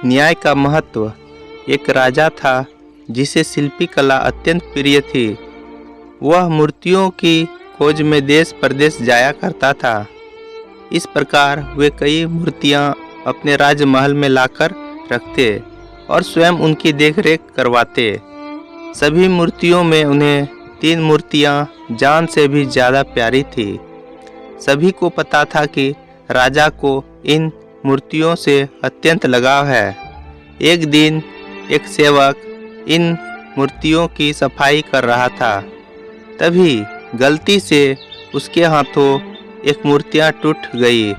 न्याय का महत्व। एक राजा था जिसे शिल्पी कला अत्यंत प्रिय थी। वह मूर्तियों की खोज में देश प्रदेश जाया करता था। इस प्रकार वे कई मूर्तियां अपने राजमहल में लाकर रखते और स्वयं उनकी देखरेख करवाते। सभी मूर्तियों में उन्हें 3 मूर्तियां जान से भी ज़्यादा प्यारी थी। सभी को पता था कि राजा को इन मूर्तियों से अत्यंत लगाव है। एक दिन एक सेवक इन मूर्तियों की सफाई कर रहा था। तभी गलती से उसके हाथों एक मूर्तियां टूट गई।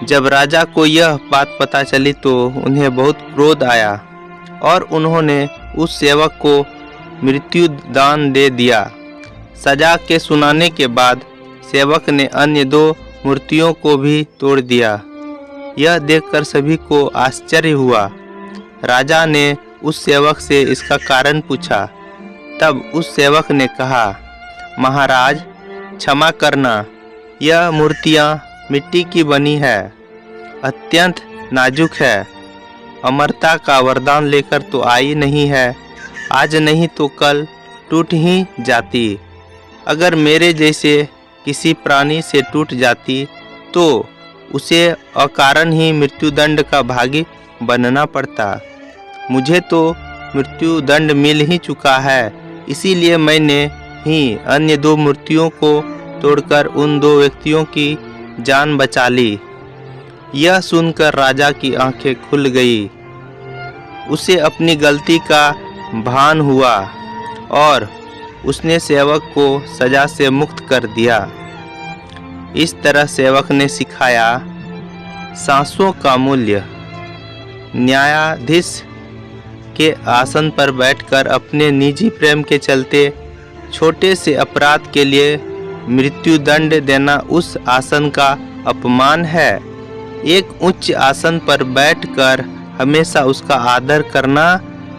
जब राजा को यह बात पता चली तो उन्हें बहुत क्रोध आया और उन्होंने उस सेवक को मृत्यु दान दे दिया। सजा के सुनाने के बाद सेवक ने अन्य 2 मूर्तियों को भी तोड़ दिया। यह देखकर सभी को आश्चर्य हुआ। राजा ने उस सेवक से इसका कारण पूछा। तब उस सेवक ने कहा, महाराज क्षमा करना, यह मूर्तियां मिट्टी की बनी है, अत्यंत नाजुक है, अमरता का वरदान लेकर तो आई नहीं है। आज नहीं तो कल टूट ही जाती। अगर मेरे जैसे किसी प्राणी से टूट जाती तो उसे अकारण ही मृत्युदंड का भागी बनना पड़ता। मुझे तो मृत्युदंड मिल ही चुका है, इसीलिए मैंने ही अन्य 2 मूर्तियों को तोड़कर उन 2 व्यक्तियों की जान बचा ली। यह सुनकर राजा की आंखें खुल गई। उसे अपनी गलती का भान हुआ और उसने सेवक को सजा से मुक्त कर दिया। इस तरह सेवक ने सिखाया सांसों का मूल्य। न्यायाधीश के आसन पर बैठकर अपने निजी प्रेम के चलते छोटे से अपराध के लिए मृत्युदंड देना उस आसन का अपमान है। एक उच्च आसन पर बैठकर हमेशा उसका आदर करना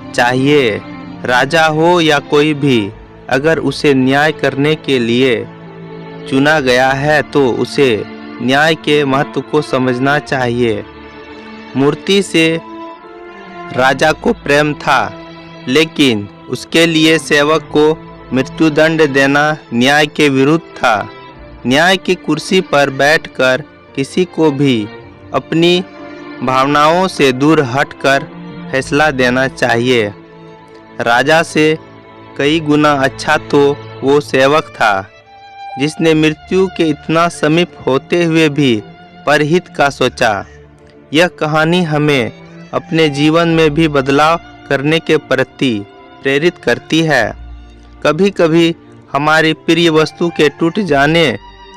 चाहिए। राजा हो या कोई भी, अगर उसे न्याय करने के लिए चुना गया है तो उसे न्याय के महत्व को समझना चाहिए। मूर्ति से राजा को प्रेम था, लेकिन उसके लिए सेवक को मृत्युदंड देना न्याय के विरुद्ध था। न्याय की कुर्सी पर बैठकर किसी को भी अपनी भावनाओं से दूर हटकर फैसला देना चाहिए। राजा से कई गुना अच्छा तो वो सेवक था जिसने मृत्यु के इतना समीप होते हुए भी परहित का सोचा। यह कहानी हमें अपने जीवन में भी बदलाव करने के प्रति प्रेरित करती है। कभी कभी हमारी प्रिय वस्तु के टूट जाने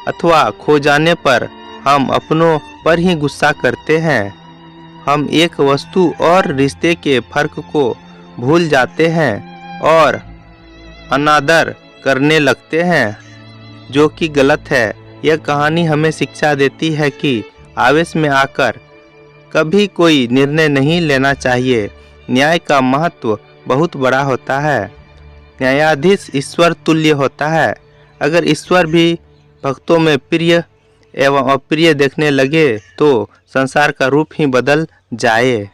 अथवा खो जाने पर हम अपनों पर ही गुस्सा करते हैं। हम एक वस्तु और रिश्ते के फर्क को भूल जाते हैं और अनादर करने लगते हैं, जो कि गलत है। यह कहानी हमें शिक्षा देती है कि आवेश में आकर कभी कोई निर्णय नहीं लेना चाहिए। न्याय का महत्व बहुत बड़ा होता है। न्यायाधीश ईश्वर तुल्य होता है। अगर ईश्वर भी भक्तों में प्रिय एवं अप्रिय देखने लगे तो संसार का रूप ही बदल जाए।